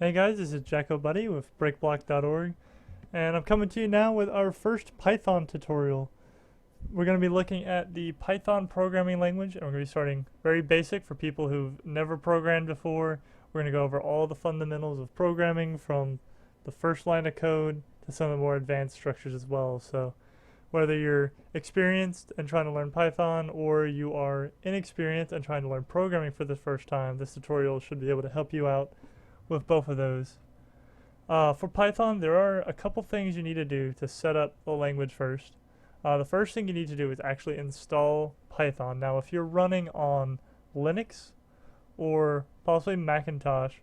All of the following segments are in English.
Hey guys, this is Jacko Buddy with breakblock.org, and I'm coming to you now with our first Python tutorial. We're going to be looking at the Python programming language, and we're going to be starting very basic for people who've never programmed before. We're going to go over all the fundamentals of programming from the first line of code to some of the more advanced structures as well. So whether you're experienced and trying to learn Python or you are inexperienced and trying to learn programming for the first time, this tutorial should be able to help you out with both of those. For Python, there are a couple things you need to do to set up the language first. The first thing you need to do is actually install Python. Now, if you're running on Linux or possibly Macintosh,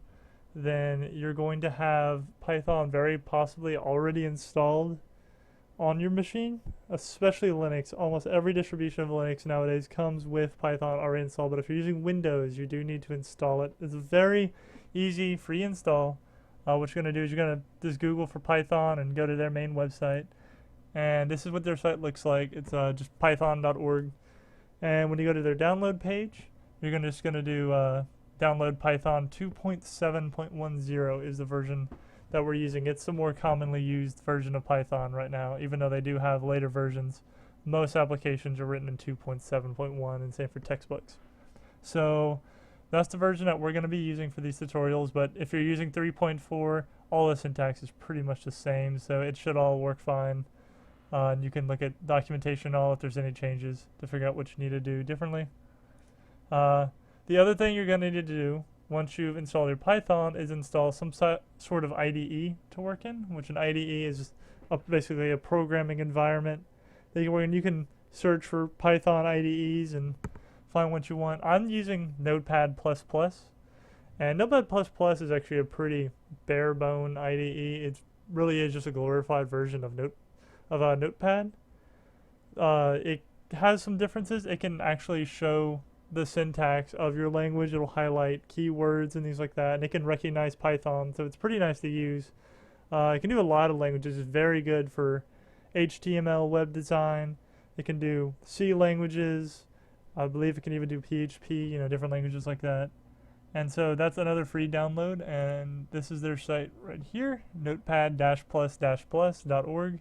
then you're going to have Python very possibly already installed on your machine, especially Linux. Almost every distribution of Linux nowadays comes with Python already installed, but if you're using Windows, you do need to install it. It's a very easy, free install. What you're going to do is you're going to just Google for Python and go to their main website. And this is what their site looks like. It's just python.org. And when you go to their download page, you're just going to do download Python 2.7.10 is the version that we're using. It's the more commonly used version of Python right now, even though they do have later versions. Most applications are written in 2.7.1 and same for textbooks. So that's the version that we're going to be using for these tutorials, but if you're using 3.4, all the syntax is pretty much the same, so it should all work fine. And you can look at documentation and all if there's any changes to figure out what you need to do differently. The other thing you're going to need to do once you've installed your Python is install some sort of IDE to work in, which an IDE is basically a programming environment where you can search for Python IDEs and find what you want. I'm using Notepad++, and Notepad++ is actually a pretty bare bone IDE. It really is just a glorified version of Notepad. It has some differences. It can actually show the syntax of your language. It'll highlight keywords and things like that, and it can recognize Python, so it's pretty nice to use. It can do a lot of languages. It's very good for HTML web design. It can do C languages. I believe it can even do PHP, different languages like that. And so that's another free download, and this is their site right here, notepad-plus-plus.org,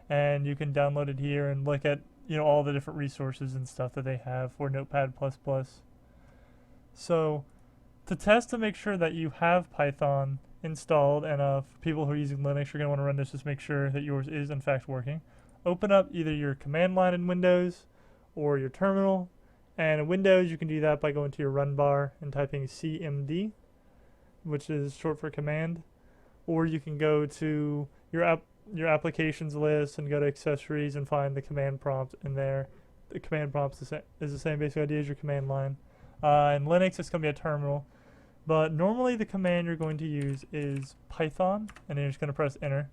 and you can download it here and look at all the different resources and stuff that they have for Notepad++. So to test to make sure that you have Python installed, and for people who are using Linux, you're going to want to run this just to make sure that yours is in fact working. Open up either your command line in Windows or your terminal. And in Windows, you can do that by going to your run bar and typing CMD, which is short for command. Or you can go to your applications list and go to accessories and find the command prompt in there. The command prompt is the same basic idea as your command line. In Linux, it's going to be a terminal. But normally the command you're going to use is Python, and then you're just going to press enter.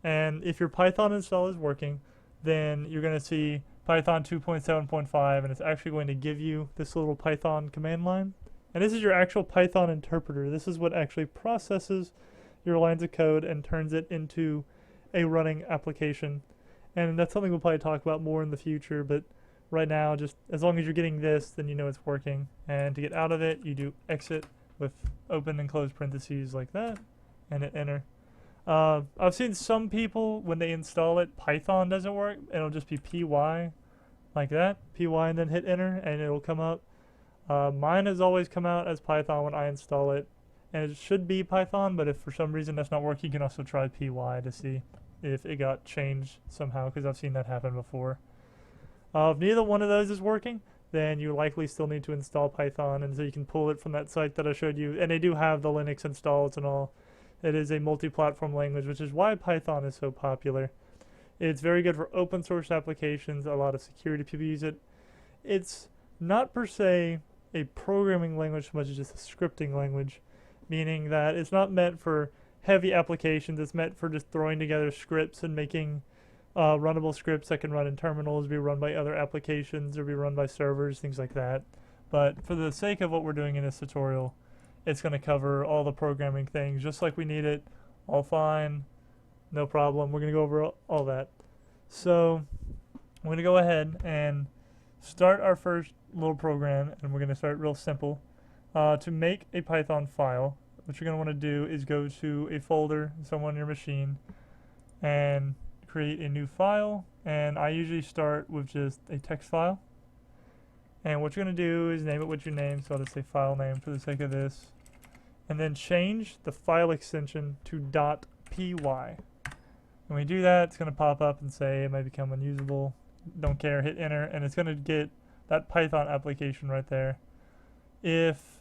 And if your Python install is working, then you're going to see Python 2.7.5, and it's actually going to give you this little Python command line. And this is your actual Python interpreter. This is what actually processes your lines of code and turns it into a running application. And that's something we'll probably talk about more in the future, but right now, just as long as you're getting this, then you know it's working. And to get out of it, you do exit with open and close parentheses like that, and hit enter. I've seen some people, when they install it, Python doesn't work. It'll just be py like that, py, and then hit enter, and it'll come up. Mine has always come out as Python when I install it, and it should be Python, but if for some reason that's not working, you can also try py to see if it got changed somehow, because I've seen that happen before. If neither one of those is working, then you likely still need to install Python, and so you can pull it from that site that I showed you, and they do have the Linux installs and all. It is a multi-platform language, which is why Python is so popular. It's very good for open source applications. A lot of security people use it. It's not per se a programming language so much as just a scripting language, meaning that it's not meant for heavy applications. It's meant for just throwing together scripts and making runnable scripts that can run in terminals, be run by other applications, or be run by servers, things like that. But for the sake of what we're doing in this tutorial, it's going to cover all the programming things just like we need it, all fine, no problem. We're going to go over all that. So I'm going to go ahead and start our first little program, and we're going to start real simple. To make a Python file, what you're going to want to do is go to a folder somewhere on your machine and create a new file. And I usually start with just a text file. And what you're going to do is name it what you name, so I'll just say file name for the sake of this. And then change the file extension to .py. When we do that, it's going to pop up and say it might become unusable. Don't care, hit enter, and it's going to get that Python application right there. If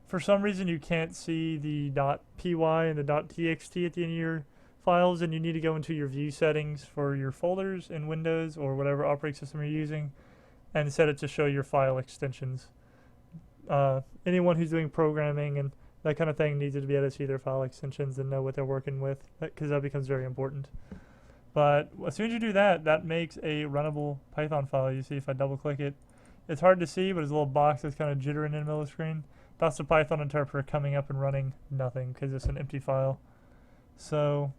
for some reason you can't see the .py and the .txt at the end of your files, and you need to go into your view settings for your folders in Windows or whatever operating system you're using and set it to show your file extensions. Anyone who's doing programming and that kind of thing needs to be able to see their file extensions and know what they're working with, because that becomes very important. But as soon as you do that, that makes a runnable Python file. You see if I double click it, it's hard to see, but there's a little box that's kind of jittering in the middle of the screen. That's the Python interpreter coming up and running nothing because it's an empty file. So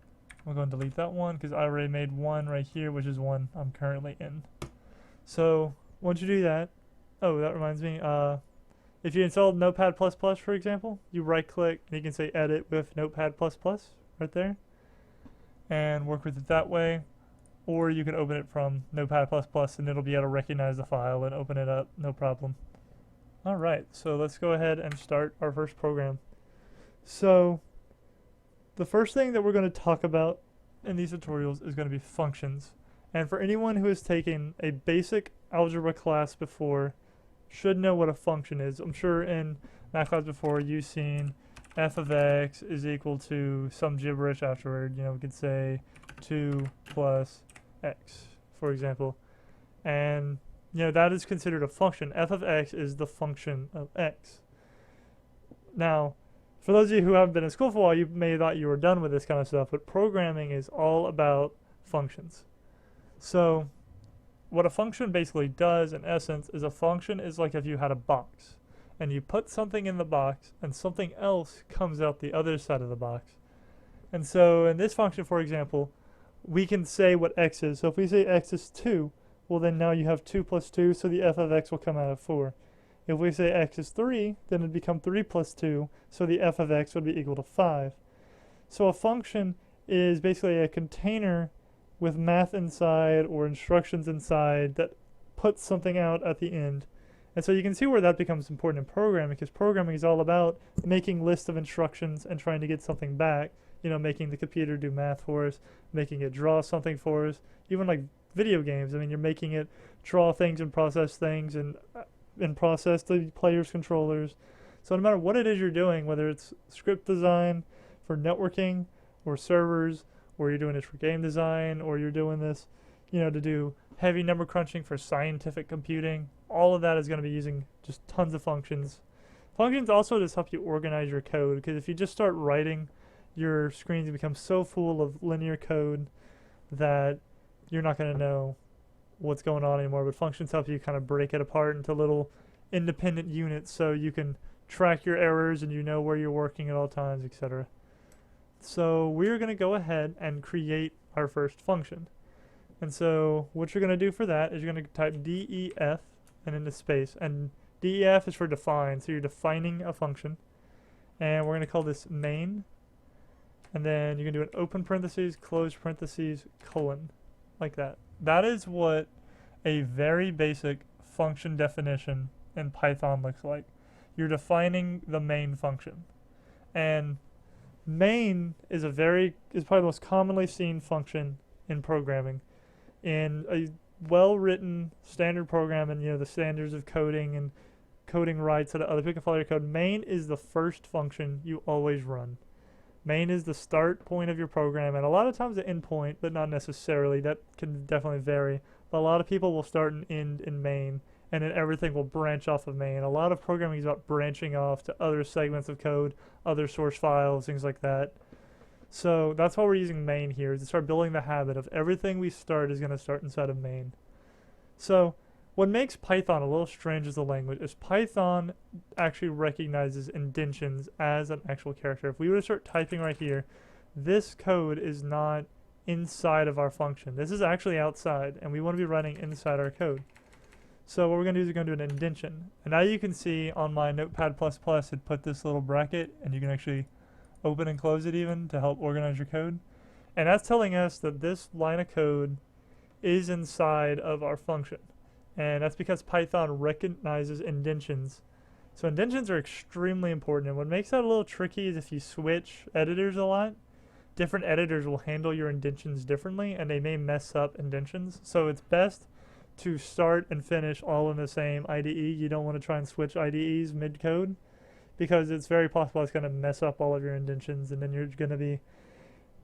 we'll go and delete that one because I already made one right here, which is one I'm currently in. So once you do that, oh, that reminds me, if you installed Notepad++, for example, you right click and you can say edit with Notepad++ right there and work with it that way. Or you can open it from Notepad++ and it'll be able to recognize the file and open it up, no problem. Alright, so let's go ahead and start our first program. So the first thing that we're going to talk about in these tutorials is going to be functions. And for anyone who has taken a basic algebra class before, should know what a function is. I'm sure in math class before you've seen f of x is equal to some gibberish afterward. You know, we could say 2 plus x, for example. And, you know, that is considered a function. F of x is the function of x. Now, for those of you who haven't been in school for a while, you may have thought you were done with this kind of stuff, but programming is all about functions. So what a function basically does, in essence, is a function is like if you had a box and you put something in the box and something else comes out the other side of the box. And so in this function, for example, we can say what x is. So if we say x is 2, well then now you have 2 plus 2, so the f of x will come out of 4. If we say x is 3, then it'd become 3 plus 2, so the f of x would be equal to 5. So a function is basically a container with math inside or instructions inside that puts something out at the end. And so you can see where that becomes important in programming, because programming is all about making lists of instructions and trying to get something back. You know, making the computer do math for us, making it draw something for us. Even like video games, I mean, you're making it draw things and process things and process the player's controllers. So no matter what it is you're doing, whether it's script design for networking or servers, or you're doing this for game design, or you're doing this, you know, to do heavy number crunching for scientific computing, all of that is going to be using just tons of functions. Functions also just help you organize your code, because if you just start writing, your screens become so full of linear code that you're not going to know what's going on anymore. But functions help you kind of break it apart into little independent units so you can track your errors and you know where you're working at all times, etc. So we're going to go ahead and create our first function. And so what you're going to do for that is you're going to type def and into space. And def is for define, so you're defining a function. And we're going to call this main. And then you're going to do an open parentheses, close parentheses, colon, like that. That is what a very basic function definition in Python looks like. You're defining the main function. And main is probably the most commonly seen function in programming. In a well-written standard program, and you know the standards of coding and coding rights so that other people can follow your code, main is the first function you always run. Main is the start point of your program, and a lot of times the end point, but not necessarily. That can definitely vary. But a lot of people will start and end in main, and then everything will branch off of main. A lot of programming is about branching off to other segments of code, other source files, things like that. So that's why we're using main here, is to start building the habit of everything we start is going to start inside of main. So what makes Python a little strange as a language is Python actually recognizes indentions as an actual character. If we were to start typing right here, this code is not inside of our function. This is actually outside, and we want to be running inside our code. So what we're going to do is we're going to do an indentation. And now you can see on my Notepad++ it put this little bracket, and you can actually open and close it even to help organize your code. And that's telling us that this line of code is inside of our function. And that's because Python recognizes indentions. So indentions are extremely important. And what makes that a little tricky is if you switch editors a lot, different editors will handle your indentions differently and they may mess up indentions. So it's best to start and finish all in the same IDE. You don't want to try and switch IDEs mid-code because it's very possible it's going to mess up all of your indentions, and then you're going to be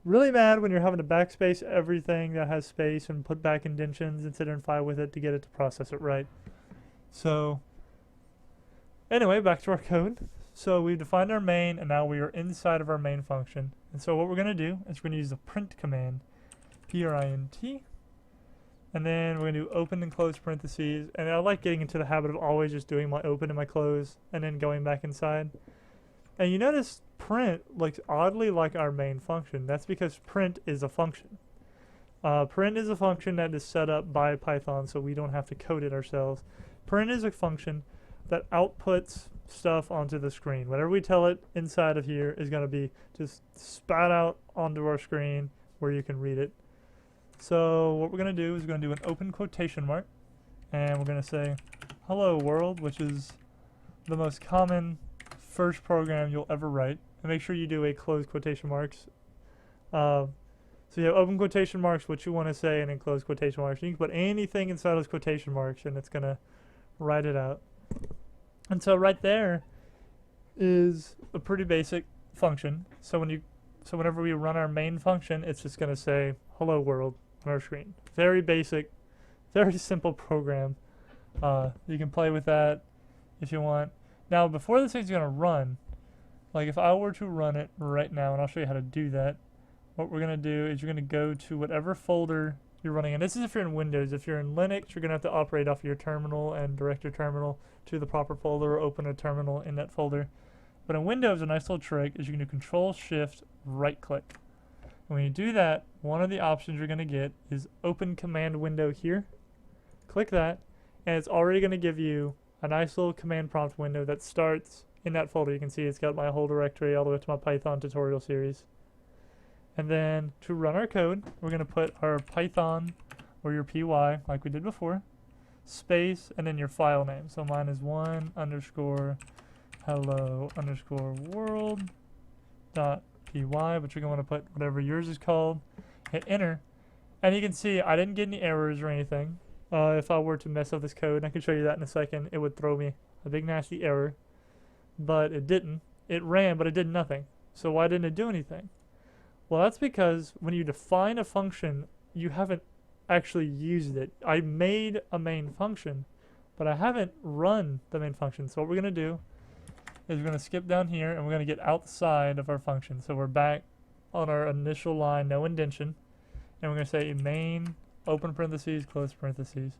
really mad when you're having to backspace everything that has space and put back indentions and sit there and fight with it to get it to process it right. So anyway, back to our code. So we've defined our main, and now we are inside of our main function. And so what we're going to do is we're going to use the print command, print, and then we're going to do open and close parentheses. And I like getting into the habit of always just doing my open and my close and then going back inside. And you notice print looks oddly like our main function. That's because print is a function. Print is a function that is set up by Python, so we don't have to code it ourselves. Print is a function that outputs stuff onto the screen. Whatever we tell it inside of here is going to be just spat out onto our screen where you can read it. So what we're going to do is we're going to do an open quotation mark, and we're going to say hello world, which is the most common first program you'll ever write. And make sure you do a close quotation marks. So you have open quotation marks, what you want to say, and then close quotation marks. You can put anything inside those quotation marks and it's going to write it out. And so right there is a pretty basic function. So whenever we run our main function, it's just going to say hello world on our screen. Very basic, very simple program. You can play with that if you want. Now, before this thing's going to run, like if I were to run it right now, and I'll show you how to do that, what we're going to do is you're going to go to whatever folder you're running in. This is if you're in Windows. If you're in Linux, you're going to have to operate off your terminal and direct your terminal to the proper folder or open a terminal in that folder. But in Windows, a nice little trick is you can do Control-Shift, right-click. And when you do that, one of the options you're going to get is Open Command Window here. Click that, and it's already going to give you a nice little command prompt window that starts in that folder. You can see it's got my whole directory all the way to my Python tutorial series. And then to run our code, we're going to put our Python or your py like we did before, space, and then your file name. So mine is one_hello_world.py, but you're going to want to put whatever yours is called. Hit enter, and you can see I didn't get any errors or anything. If I were to mess up this code, and I can show you that in a second, it would throw me a big nasty error, but it didn't. It ran, but it did nothing. So why didn't it do anything? Well, that's because when you define a function, you haven't actually used it. I made a main function, but I haven't run the main function. So what we're going to do is we're going to skip down here, and we're going to get outside of our function. So we're back on our initial line, no indentation, and we're going to say main, open parentheses, close parentheses.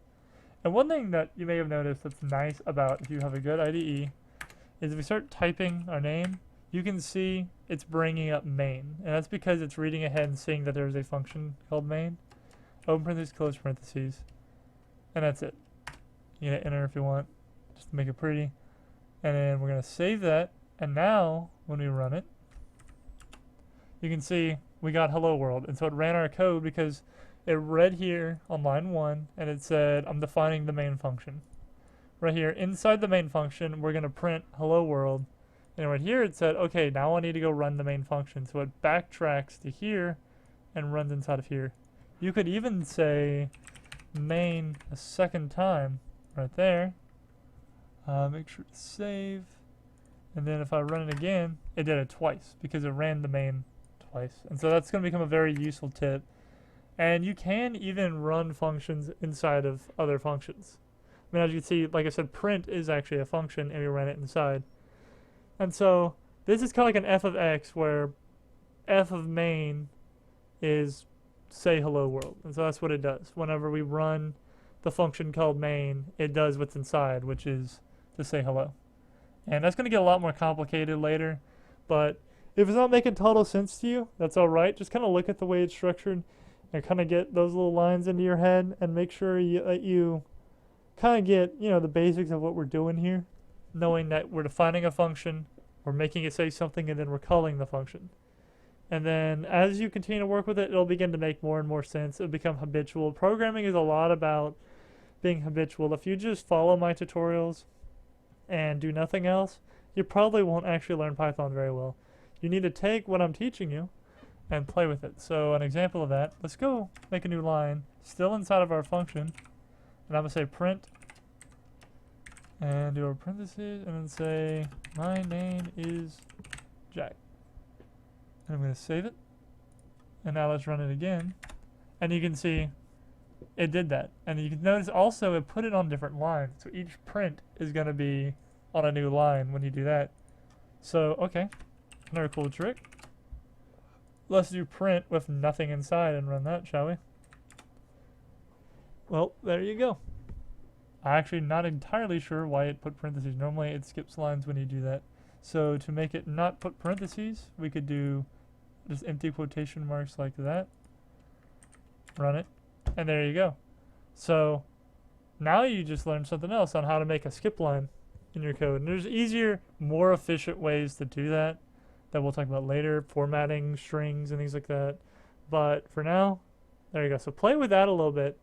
And one thing that you may have noticed that's nice about if you have a good IDE is if we start typing our name, you can see it's bringing up main. And that's because it's reading ahead and seeing that there's a function called main. Open parentheses, close parentheses. And that's it. You can hit enter if you want, just to make it pretty. And then we're going to save that. And now, when we run it, you can see we got hello world. And so it ran our code because it read here on line 1, and it said, I'm defining the main function. Right here, inside the main function, we're going to print hello world. And right here it said, okay, now I need to go run the main function. So it backtracks to here and runs inside of here. You could even say main a second time right there. Make sure to save. And then if I run it again, it did it twice because it ran the main twice. And so that's going to become a very useful tip. And you can even run functions inside of other functions. I mean, as you can see, like I said, print is actually a function, and we ran it inside. And so this is kind of like an f of x, where f of main is say hello world. And so that's what it does. Whenever we run the function called main, it does what's inside, which is to say hello. And that's going to get a lot more complicated later. But if it's not making total sense to you, that's all right. Just kind of look at the way it's structured and kind of get those little lines into your head and make sure you kind of get, the basics of what we're doing here, knowing that we're defining a function We're making it say something and then we're calling the function. And then as you continue to work with it, it'll begin to make more and more sense. It'll become habitual. Programming is a lot about being habitual. If you just follow my tutorials and do nothing else, you probably won't actually learn Python very well. You need to take what I'm teaching you and play with it. So an example of that, let's go make a new line, still inside of our function, and I'm going to say print, and do a parentheses, and then say, my name is Jack. And I'm going to save it, and now let's run it again, and you can see it did that. And you can notice also it put it on different lines, so each print is going to be on a new line when you do that. So, okay, another cool trick. Let's do print with nothing inside and run that, shall we? Well, there you go. I'm actually not entirely sure why it put parentheses. Normally it skips lines when you do that. So to make it not put parentheses, we could do just empty quotation marks like that. Run it. And there you go. So now you just learned something else on how to make a skip line in your code. And there's easier, more efficient ways to do that we'll talk about later, formatting strings and things like that. But for now, there you go. So play with that a little bit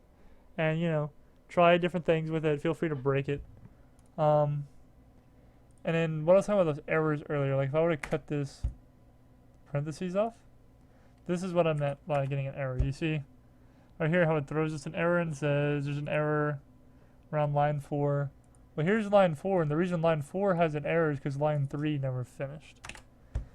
and, you know, try different things with it. Feel free to break it. And then what I was talking about those errors earlier, like if I were to cut this parentheses off, this is what I meant by getting an error. You see right here how it throws us an error and says there's an error around line 4. Well, here's line 4, and the reason line 4 has an error is because line 3 never finished.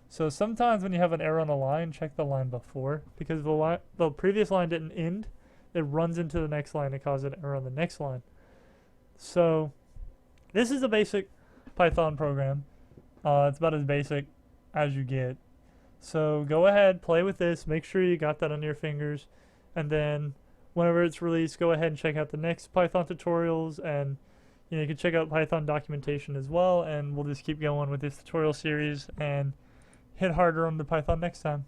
So sometimes when you have an error on a line, check the line before, because the previous line didn't end. It runs into the next line and causes an error on the next line. So this is a basic Python program. It's about as basic as you get. So go ahead, play with this. Make sure you got that on your fingers. And then whenever it's released, go ahead and check out the next Python tutorials. And you can check out Python documentation as well. And we'll just keep going with this tutorial series and hit harder on the Python next time.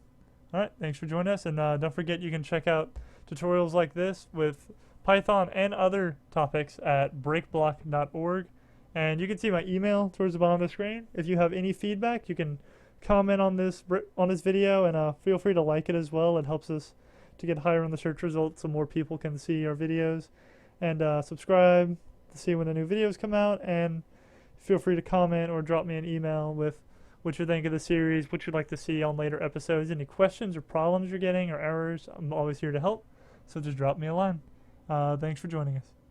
All right, thanks for joining us. And don't forget, you can check out tutorials like this with Python and other topics at breakblock.org. And you can see my email towards the bottom of the screen. If you have any feedback, you can comment on this video, and feel free to like it as well. It helps us to get higher on the search results so more people can see our videos. And subscribe to see when the new videos come out. And feel free to comment or drop me an email with what you think of the series, what you'd like to see on later episodes, any questions or problems you're getting or errors. I'm always here to help, so just drop me a line. Thanks for joining us.